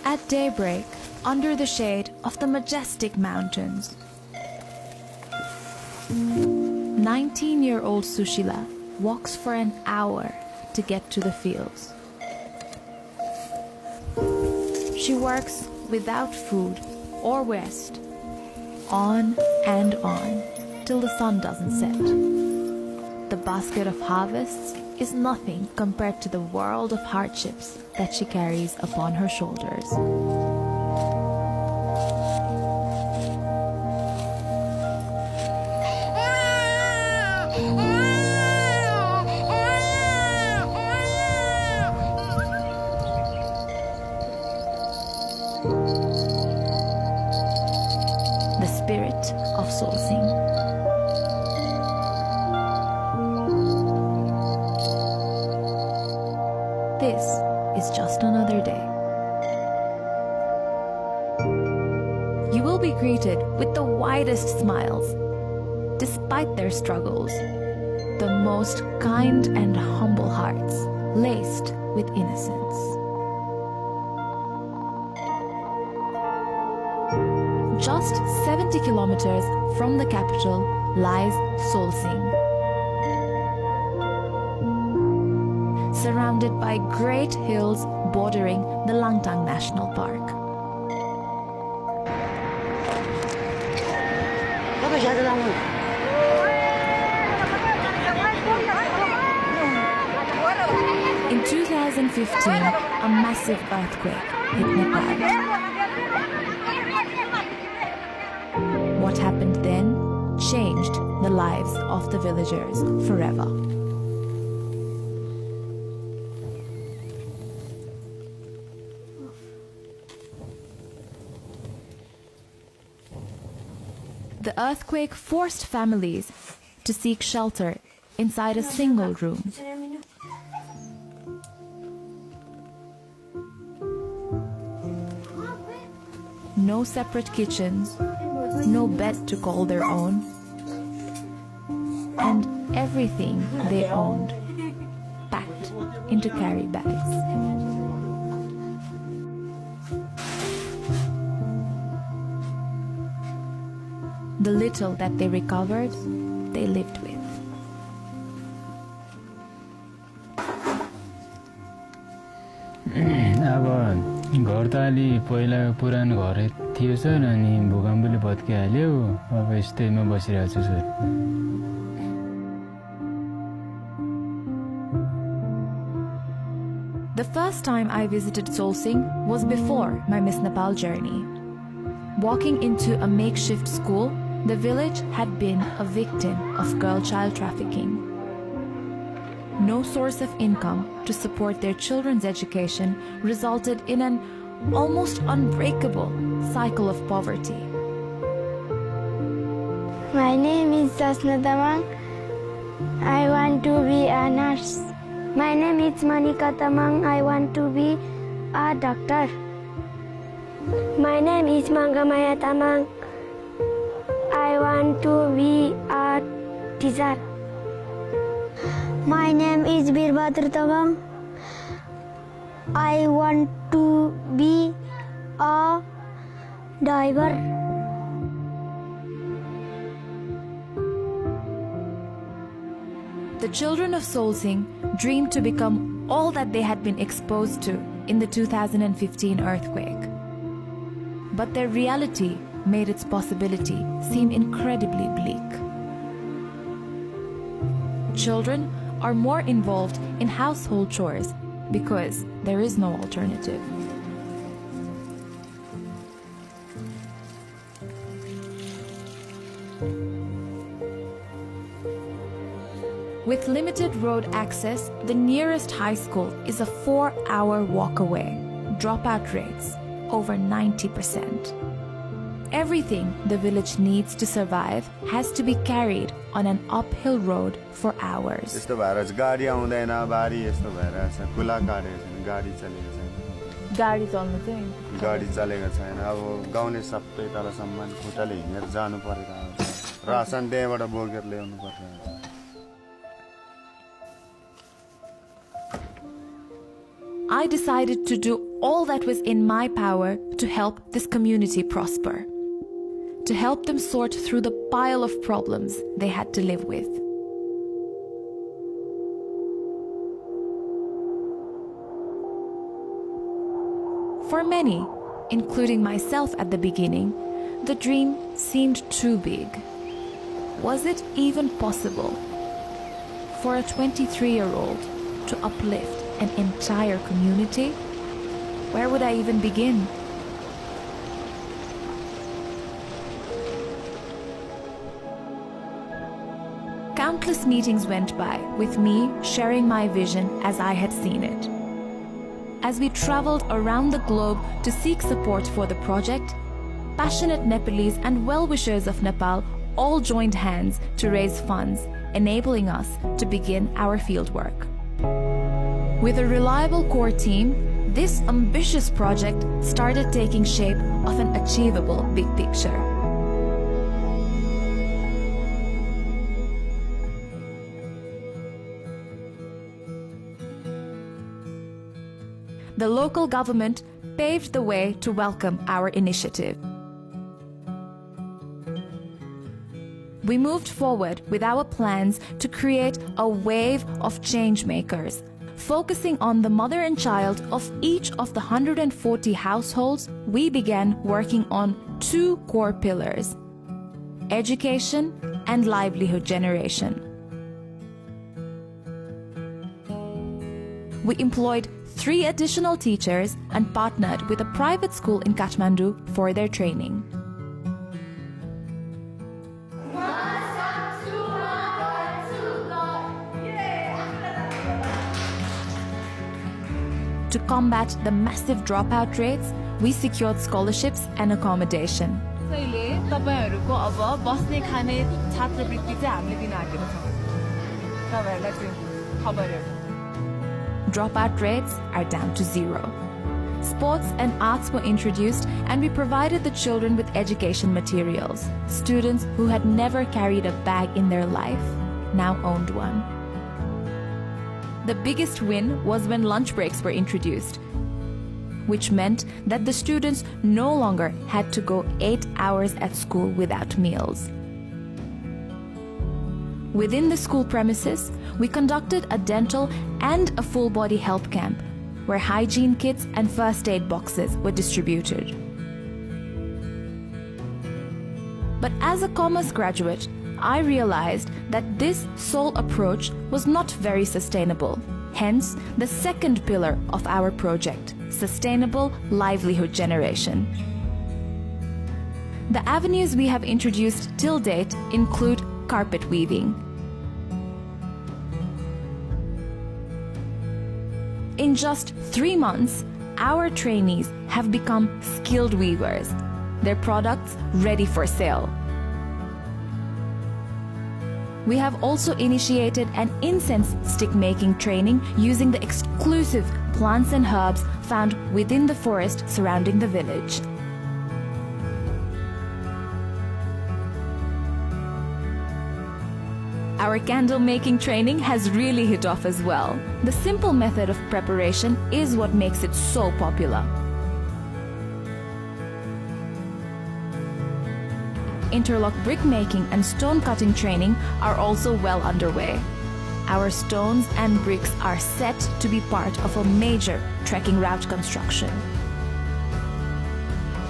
At daybreak, under the shade of the majestic mountains, 19-year-old Sushila walks for an hour to get to the fields. She works without food or rest, on and on, till the sun doesn't set. The basket of harvests is nothing compared to the world of hardships that she carries upon her shoulders. The spirit of Solsing. This is just another day. You will be greeted with the widest smiles, despite their struggles, the most kind and humble hearts, laced with innocence. Just 70 kilometers from the capital lies Solsing, surrounded by great hills bordering the Langtang National Park. In 2015, a massive earthquake hit Nepal. What happened then changed the lives of the villagers forever. The earthquake forced families to seek shelter inside a single room. No separate kitchens, no bed to call their own, and everything they owned packed into carry bags. The little that they recovered, they lived with. अब घर त अलि पहिला पुरानो घर थियो sir अनि भूकम्पले भत्किहाल्यो अब यस्तैमा बसिरहेको छु sir The first time I visited Solsing was before my Miss Nepal journey. Walking into a makeshift school, the village had been a victim of girl-child trafficking. No source of income to support their children's education resulted in an almost unbreakable cycle of poverty. My name is Jasna Tamang. I want to be a nurse. My name is Manika Tamang. I want to be a doctor. My name is Mangamaya Tamang. I want to be a teacher. My name is Birbhadra Tamang. I want to be a diver. The children of Solsing dreamed to become all that they had been exposed to in the 2015 earthquake. But their reality made its possibility seem incredibly bleak. Children are more involved in household chores because there is no alternative. With limited road access, the nearest high school is a 4-hour walk away. Dropout rates over 90%. Everything the village needs to survive has to be carried on an uphill road for hours. गाडी चल्नु चाहिँ गाडी चलेको छैन अब गाउने सबै तलसम्म खुट्टाले हिँडेर जानु परेको रासन त्यहीँबाट बोकेर ल्याउनु पर्छ I decided to do all that was in my power to help this community prosper, to help them sort through the pile of problems they had to live with. For many, including myself at the beginning, the dream seemed too big. Was it even possible for a 23-year-old to uplift an entire community? Where would I even begin? Countless meetings went by with me sharing my vision as I had seen it. As we traveled around the globe to seek support for the project, passionate Nepalese and well-wishers of Nepal all joined hands to raise funds, enabling us to begin our fieldwork. With a reliable core team, this ambitious project started taking shape of an achievable big picture. The local government paved the way to welcome our initiative. We moved forward with our plans to create a wave of change makers, focusing on the mother and child of each of the 140 households. We began working on two core pillars: education and livelihood generation. We employed 3 additional teachers and partnered with a private school in Kathmandu for their training. To combat the massive dropout rates, we secured scholarships and accommodation. त्यसैले तपाईहरुको अब बस्ने खाने छात्रवृत्ति चाहिँ हामीले दिन आएको छौं तपाईहरुलाई त्यो खबरहरु Dropout rates are down to 0. Sports and arts were introduced, and we provided the children with education materials. Students who had never carried a bag in their life now owned one. The biggest win was when lunch breaks were introduced, which meant that the students no longer had to go 8 hours at school without meals. Within the school premises, we conducted a dental and a full-body health camp, where hygiene kits and first aid boxes were distributed. But as a commerce graduate, I realized that this sole approach was not very sustainable. Hence, the second pillar of our project, sustainable livelihood generation. The avenues we have introduced till date include carpet weaving. In just 3 months, our trainees have become skilled weavers, their products ready for sale. We have also initiated an incense stick making training using the exclusive plants and herbs found within the forest surrounding the village. Our candle making training has really hit off as well. The simple method of preparation is what makes it so popular. Interlock brick making and stone cutting training are also well underway. Our stones and bricks are set to be part of a major trekking route construction.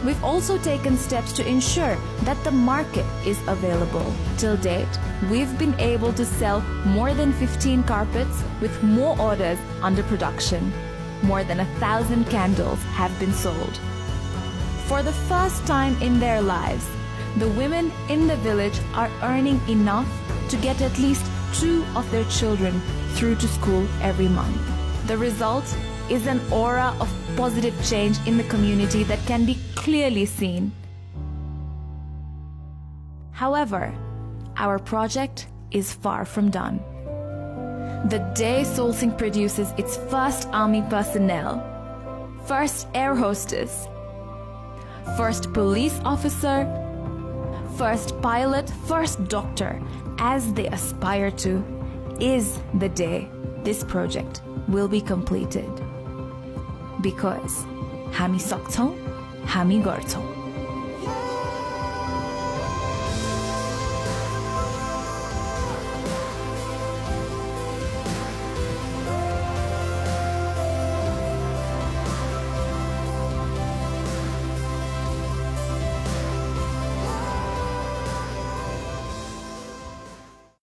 We've also taken steps to ensure that the market is available. Till date, we've been able to sell more than 15 carpets with more orders under production. More than 1,000 candles have been sold. For the first time in their lives, the women in the village are earning enough to get at least 2 of their children through to school every month. The result is an aura of positive change in the community that can be clearly seen. However, our project is far from done. The day Solsing produces its first army personnel, first air hostess, first police officer, first pilot, first doctor, as they aspire to, is the day this project will be completed. Because हामी सक्छौं, हामी गर्छौं.